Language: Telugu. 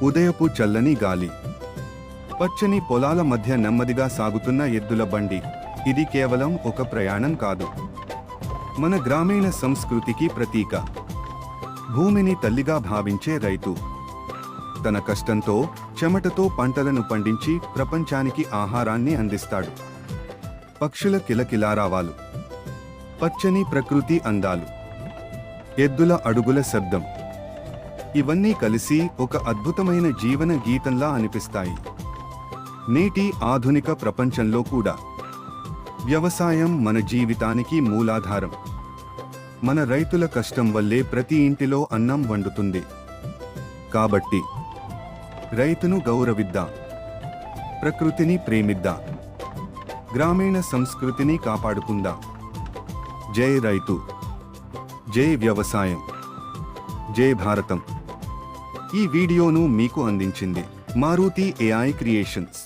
ఉదయపు చల్లని గాలి, పచ్చని పొలాల మధ్య నెమ్మదిగా సాగుతున్న ఎద్దుల బండి. ఇది కేవలం ఒక ప్రయాణం కాదు, మన గ్రామీణ సంస్కృతికి ప్రతీక. భూమిని తల్లిగా భావించే రైతు తన కష్టంతో, చెమటతో పంటలను పండించి ప్రపంచానికి ఆహారాన్ని అందిస్తాడు. పక్షుల కిలకిలారావాలు, పచ్చని ప్రకృతి అందాలు, ఎద్దుల అడుగుల శబ్దం, ఇవన్నీ కలిసి ఒక అద్భుతమైన జీవన గీతంలా అనిపిస్తాయి. నేటి ఆధునిక ప్రపంచంలో కూడా వ్యవసాయం మన జీవితానికి మూలాధారం. మన రైతుల కష్టం వల్లే ప్రతి ఇంటిలో అన్నం వండుతుంది. కాబట్టి రైతును గౌరవిద్దాం, ప్రకృతిని ప్రేమిద్దాం, గ్రామీణ సంస్కృతిని కాపాడుకుందాం. జై రైతు, జై వ్యవసాయం, జై భారతం. ఈ వీడియోను మీకు అందించింది మారుతి AI క్రియేషన్స్.